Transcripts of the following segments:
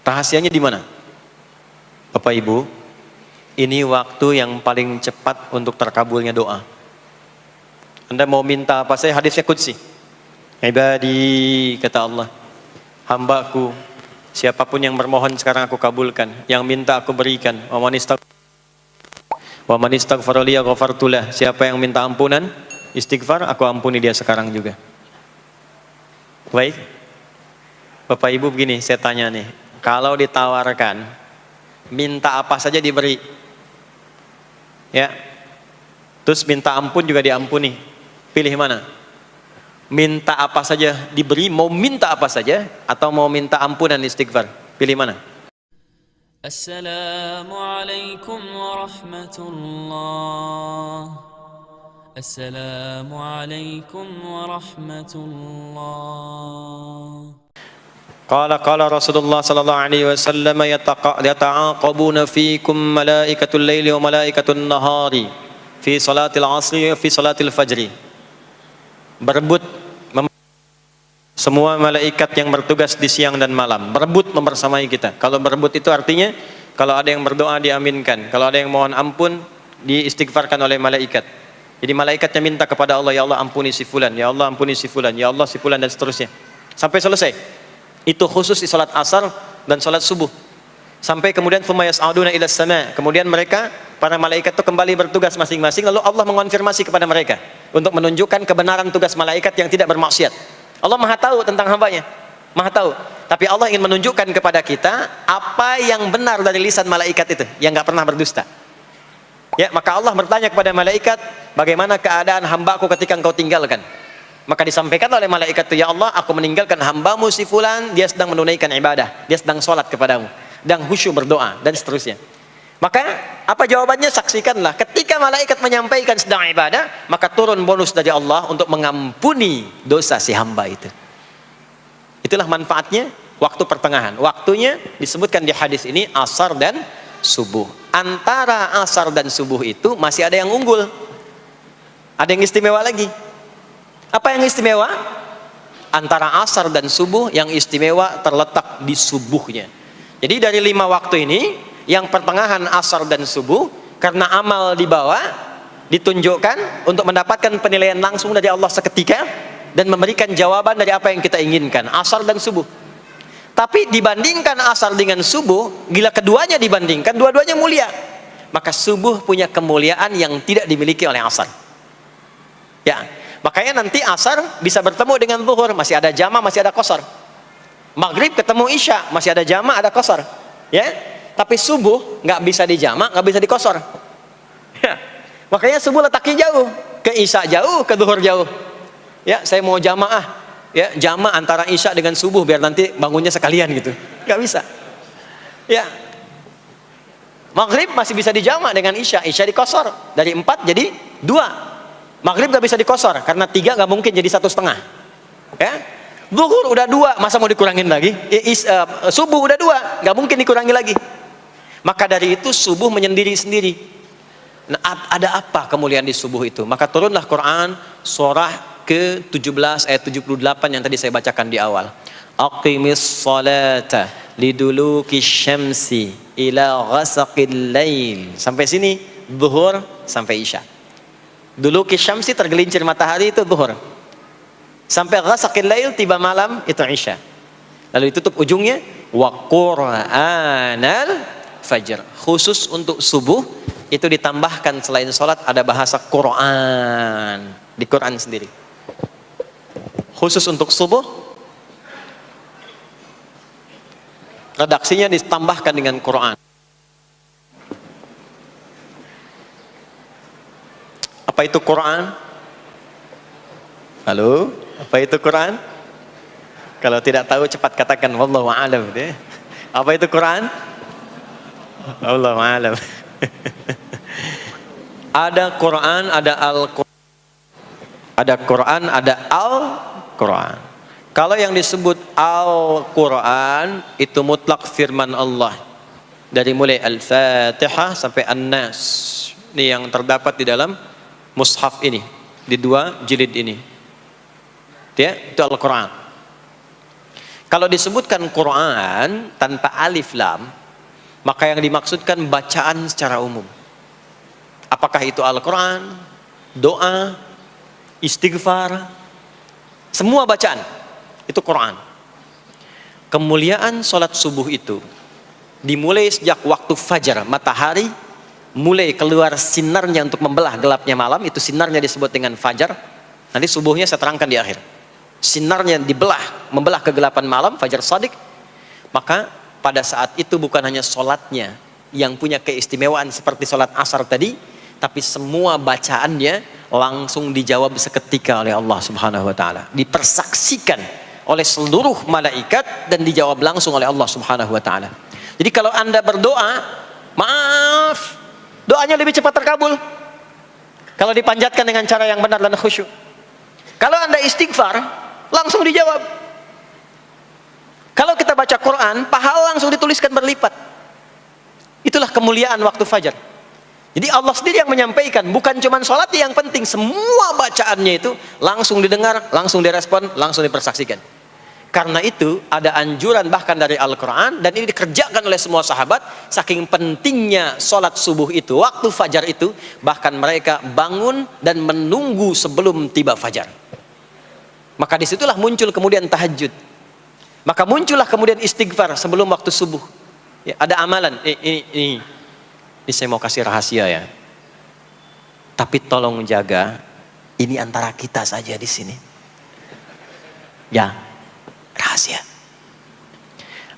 Rahasianya di mana? Bapak Ibu, ini waktu yang paling cepat untuk terkabulnya doa. Anda mau minta apa saja, hadisnya qudsi. Ibadi, kata Allah, hambaku, siapapun yang bermohon sekarang aku kabulkan, yang minta aku berikan. Wa man istaghfara li ghafartu lah. Siapa yang minta ampunan, istighfar, aku ampuni dia sekarang juga. Baik, Bapak Ibu, begini saya tanya nih, kalau ditawarkan minta apa saja diberi, ya, terus minta ampun juga diampuni, pilih mana? Minta apa saja diberi, mau minta apa saja, atau mau minta ampunan istighfar, pilih mana? Assalamualaikum warahmatullah. Assalamualaikum warahmatullah. Qala Rasulullah sallallahu alaihi wasallam, yata'aqabuna fikum malaikatul laili wa malaikatul nahari fi salatil asri wa fi salatil fajri. Berebut semua malaikat yang bertugas di siang dan malam, berebut membersamai kita. Kalau berebut itu artinya kalau ada yang berdoa diaminkan, kalau ada yang mohon ampun diistighfarkan oleh malaikat. Jadi malaikatnya minta kepada Allah, ya Allah ampuni si fulan, ya Allah ampuni si fulan, ya Allah si fulan, dan seterusnya sampai selesai. Itu khusus di salat asar dan salat subuh. Sampai kemudian thumma yas'aduna ila sama', kemudian mereka para malaikat itu kembali bertugas masing-masing, lalu Allah mengonfirmasi kepada mereka untuk menunjukkan kebenaran tugas malaikat yang tidak bermaksiat. Allah Maha tahu tentang hambanya, Maha tahu. Tapi Allah ingin menunjukkan kepada kita apa yang benar dari lisan malaikat itu, yang nggak pernah berdusta. Ya, maka Allah bertanya kepada malaikat, bagaimana keadaan hambaku ketika engkau tinggalkan? Maka disampaikan oleh malaikat itu, ya Allah, aku meninggalkan hambamu si fulan, dia sedang menunaikan ibadah, dia sedang sholat kepadamu, dan khusyuk berdoa, dan seterusnya. Maka apa jawabannya? Saksikanlah, ketika malaikat menyampaikan sedang ibadah, maka turun bonus dari Allah untuk mengampuni dosa si hamba itu. Itulah manfaatnya waktu pertengahan. Waktunya disebutkan di hadis ini asar dan subuh. Antara asar dan subuh itu masih ada yang unggul, ada yang istimewa lagi. Apa yang istimewa? Antara asar dan subuh yang istimewa terletak di subuhnya. Jadi dari 5 waktu ini, yang pertengahan asar dan subuh, karena amal di bawah ditunjukkan untuk mendapatkan penilaian langsung dari Allah seketika dan memberikan jawaban dari apa yang kita inginkan, asar dan subuh. Tapi dibandingkan asar dengan subuh, bila keduanya dibandingkan, dua-duanya mulia. Maka subuh punya kemuliaan yang tidak dimiliki oleh asar. Ya, makanya nanti asar bisa bertemu dengan zuhur, masih ada jama, masih ada qasar. Maghrib ketemu isya, masih ada jama, ada qasar. Ya, tapi subuh nggak bisa di jama, nggak bisa di qasar. Ya, makanya subuh letaknya jauh, ke isya jauh, ke zuhur jauh. Ya, saya mau jamaah. Ya, jama antara isya dengan subuh biar nanti bangunnya sekalian gitu, nggak bisa. Ya, maghrib masih bisa dijama dengan isya, isya dikosor dari 4 jadi 2. Maghrib nggak bisa dikosor karena 3 nggak mungkin jadi 1,5. Ya, zuhur udah 2, masa mau dikurangin lagi? Subuh udah 2, nggak mungkin dikurangi lagi. Maka dari itu subuh menyendiri sendiri. Nah, ada apa kemuliaan di subuh itu? Maka turunlah Quran surah ke-17 ayat 78 yang tadi saya bacakan di awal. Aqimis salata liduluki syamsi ila ghasaqil lail. Sampai sini zuhur sampai isya. Duluki syamsi, tergelincir matahari, itu zuhur. Sampai ghasaqil lail, tiba malam, itu isya. Lalu ditutup ujungnya wa qur'anal fajr. Khusus untuk subuh itu ditambahkan selain sholat ada bahasa Quran di Quran sendiri. Khusus untuk subuh redaksinya ditambahkan dengan Quran. Apa itu Quran? Halo, apa itu Quran? Kalau tidak tahu cepat katakan wallahu a'lam. Apa itu Quran? Wallahu a'lam. Ada Quran, ada Al-Quran. Ada Quran, ada Al-Quran. Kalau yang disebut Al-Quran itu mutlak firman Allah. Dari mulai Al-Fatihah sampai An-Nas. Ini yang terdapat di dalam mushaf ini, di 2 jilid ini. Ya, itu Al-Quran. Kalau disebutkan Quran tanpa alif lam, maka yang dimaksudkan bacaan secara umum. Apakah itu Al-Quran, doa, istighfar, semua bacaan itu Quran. Kemuliaan sholat subuh itu dimulai sejak waktu fajar, matahari mulai keluar sinarnya untuk membelah gelapnya malam, itu sinarnya disebut dengan fajar. Nanti subuhnya saya terangkan di akhir. Sinarnya membelah kegelapan malam, fajar shadiq. Maka pada saat itu bukan hanya sholatnya yang punya keistimewaan seperti sholat asar tadi, tapi semua bacaannya langsung dijawab seketika oleh Allah Subhanahu wa taala. Dipersaksikan oleh seluruh malaikat dan dijawab langsung oleh Allah Subhanahu wa taala. Jadi kalau Anda berdoa, maaf, doanya lebih cepat terkabul kalau dipanjatkan dengan cara yang benar dan khusyuk. Kalau Anda istighfar, langsung dijawab. Kalau kita baca Quran, pahala langsung dituliskan berlipat. Itulah kemuliaan waktu fajar. Jadi Allah sendiri yang menyampaikan, bukan cuma sholat yang penting, semua bacaannya itu langsung didengar, langsung direspon, langsung dipersaksikan. Karena itu ada anjuran bahkan dari Al-Quran, dan ini dikerjakan oleh semua sahabat, saking pentingnya sholat subuh itu, waktu fajar itu, bahkan mereka bangun dan menunggu sebelum tiba fajar. Maka disitulah muncul kemudian tahajud. Maka muncullah kemudian istighfar sebelum waktu subuh. Ya, ada amalan, ini saya mau kasih rahasia ya. Tapi tolong jaga, ini antara kita saja di sini. Ya, rahasia.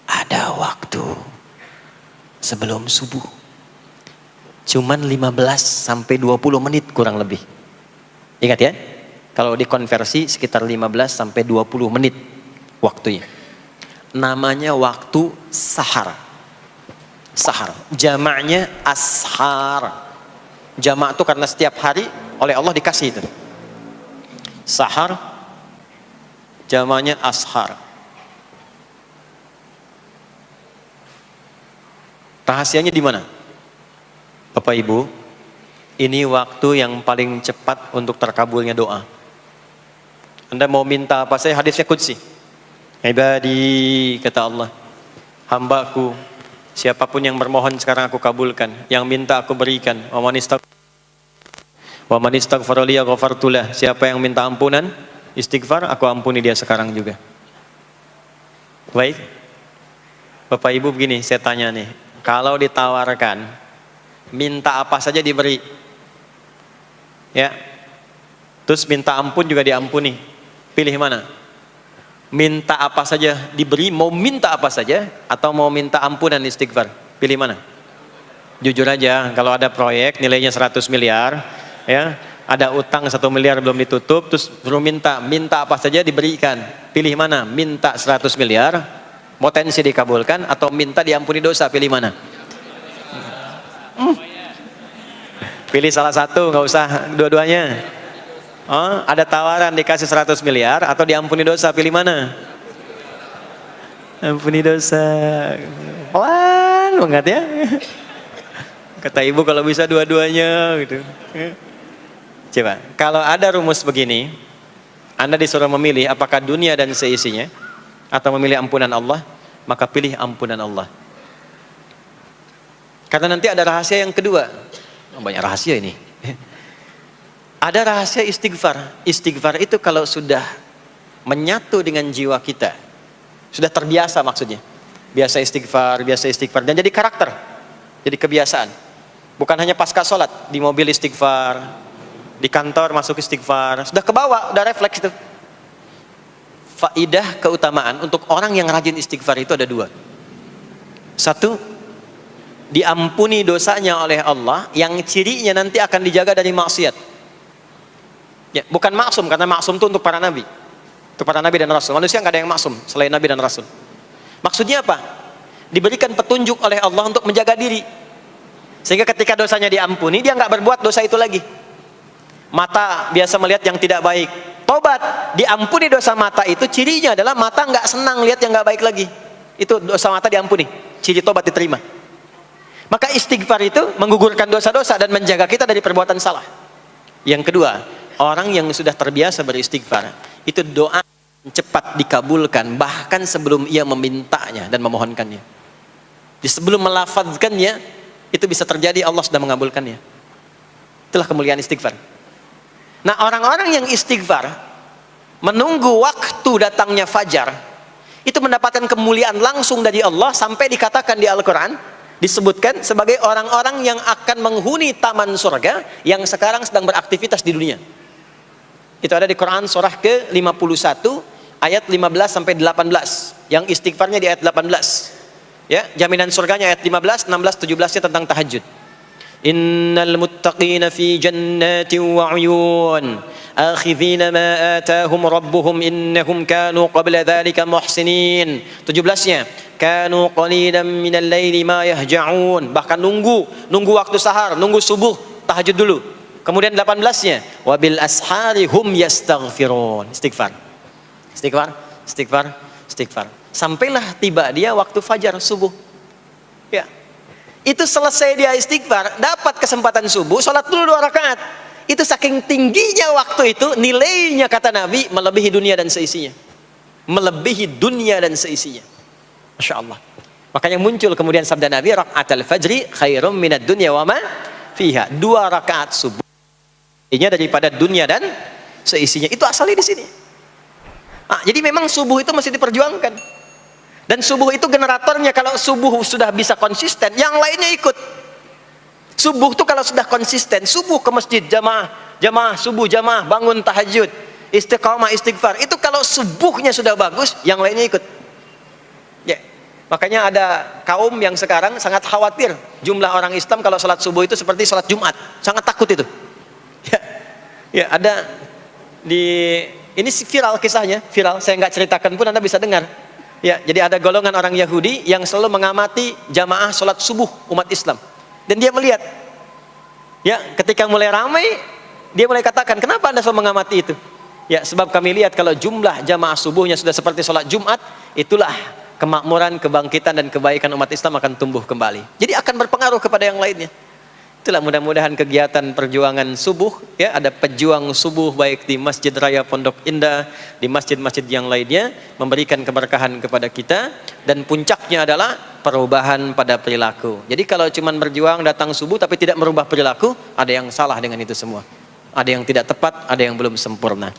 Ada waktu sebelum subuh. Cuman 15 sampai 20 menit kurang lebih. Ingat ya, kalau dikonversi sekitar 15 sampai 20 menit waktunya. Namanya waktu sahar. Sahar, jamaknya ashar. Jamak itu karena setiap hari oleh Allah dikasih itu. Sahar, jamaknya ashar. Rahasianya di mana? Bapak Ibu, ini waktu yang paling cepat untuk terkabulnya doa. Anda mau minta apa saja, hadisnya qudsi. Ibadi, kata Allah, hambaku, siapapun yang bermohon sekarang aku kabulkan, yang minta aku berikan. Wa man istaghfara li ghafartu lah. Siapa yang minta ampunan, istighfar, aku ampuni dia sekarang juga. Baik. Bapak Ibu begini, saya tanya nih, kalau ditawarkan minta apa saja diberi. Ya. Terus minta ampun juga diampuni. Pilih mana? Minta apa saja diberi, mau minta apa saja, atau mau minta ampunan istighfar? Pilih mana? Jujur aja, kalau ada proyek nilainya 100 miliar, ya, ada utang 1 miliar belum ditutup, terus suruh minta apa saja diberikan. Pilih mana? Minta 100 miliar, potensi dikabulkan, atau minta diampuni dosa? Pilih mana? Pilih salah satu, nggak usah dua-duanya. Oh, ada tawaran dikasih 100 miliar atau diampuni dosa, pilih mana? Ampuni dosa. Pelan banget ya. Kata ibu kalau bisa dua-duanya gitu. Coba, kalau ada rumus begini, Anda disuruh memilih apakah dunia dan seisinya atau memilih ampunan Allah, maka pilih ampunan Allah. Karena nanti ada rahasia yang kedua. Banyak rahasia ini. Ada rahasia istighfar. Istighfar itu kalau sudah menyatu dengan jiwa kita, sudah terbiasa maksudnya. Biasa istighfar, dan jadi karakter. Jadi kebiasaan. Bukan hanya pasca sholat, di mobil istighfar, di kantor masuk istighfar. Sudah kebawa, udah refleks itu. Faidah keutamaan untuk orang yang rajin istighfar itu ada dua. Satu, diampuni dosanya oleh Allah, yang cirinya nanti akan dijaga dari maksiat. Ya, bukan maksum, karena maksum itu untuk para nabi. Untuk para nabi dan rasul. Manusia nggak ada yang maksum selain nabi dan rasul. Maksudnya apa? Diberikan petunjuk oleh Allah untuk menjaga diri. Sehingga ketika dosanya diampuni, dia nggak berbuat dosa itu lagi. Mata biasa melihat yang tidak baik. Tobat, diampuni dosa mata itu, cirinya adalah mata nggak senang lihat yang nggak baik lagi. Itu dosa mata diampuni. Ciri tobat diterima. Maka istighfar itu menggugurkan dosa-dosa dan menjaga kita dari perbuatan salah. Yang kedua, orang yang sudah terbiasa beristighfar, itu doa cepat dikabulkan bahkan sebelum ia memintanya dan memohonkannya. Di sebelum melafazkannya itu bisa terjadi Allah sudah mengabulkannya. Itulah kemuliaan istighfar. Nah, orang-orang yang istighfar menunggu waktu datangnya fajar itu mendapatkan kemuliaan langsung dari Allah, sampai dikatakan di Al-Quran, disebutkan sebagai orang-orang yang akan menghuni taman surga yang sekarang sedang beraktivitas di dunia. Itu ada di Quran surah ke-51 ayat 15 sampai 18, yang istighfarnya di ayat 18. Ya, jaminan surganya ayat 15, 16, 17-nya tentang tahajud. Innal muttaqina fi jannatin wa 'uyun akhidhina ma atahum rabbuhum innahum kanu qabla dhalika muhsinin. 17-nya kanu qalilan minal laili ma yahja'un, bahkan nunggu waktu sahar, nunggu subuh, tahajud dulu. Kemudian 18-nya wabil ashari hum yastaghfirun. Istighfar. Sampailah tiba dia waktu fajar subuh. Ya. Itu selesai dia istighfar, dapat kesempatan subuh, sholat dulu 2 rakaat. Itu saking tingginya waktu itu, nilainya kata Nabi melebihi dunia dan seisinya. Masya Allah. Makanya muncul kemudian sabda Nabi, raka'atul fajri khairum minad dunya wa ma fiha. 2 rakaat subuh ini daripada dunia dan seisinya. Itu asalnya di sini. Nah, jadi memang subuh itu mesti diperjuangkan. Dan subuh itu generatornya, kalau subuh sudah bisa konsisten, yang lainnya ikut. Subuh itu kalau sudah konsisten, subuh ke masjid jamaah, subuh jamaah, bangun tahajud, istiqamah, istighfar. Itu kalau subuhnya sudah bagus, yang lainnya ikut. Ya. Makanya ada kaum yang sekarang sangat khawatir jumlah orang Islam kalau sholat subuh itu seperti sholat Jumat, sangat takut itu. Ya, ada ini viral kisahnya, saya nggak ceritakan pun Anda bisa dengar. Ya, jadi ada golongan orang Yahudi yang selalu mengamati jamaah sholat subuh umat Islam, dan dia melihat, ya, ketika mulai ramai, dia mulai katakan, kenapa Anda selalu mengamati itu? Ya, sebab kami lihat kalau jumlah jamaah subuhnya sudah seperti sholat Jumat, itulah kemakmuran, kebangkitan dan kebaikan umat Islam akan tumbuh kembali. Jadi akan berpengaruh kepada yang lainnya. Itulah mudah-mudahan kegiatan perjuangan subuh, ya, ada pejuang subuh baik di Masjid Raya Pondok Indah, di masjid-masjid yang lainnya, memberikan keberkahan kepada kita, dan puncaknya adalah perubahan pada perilaku. Jadi kalau cuma berjuang datang subuh tapi tidak merubah perilaku, ada yang salah dengan itu semua. Ada yang tidak tepat, ada yang belum sempurna.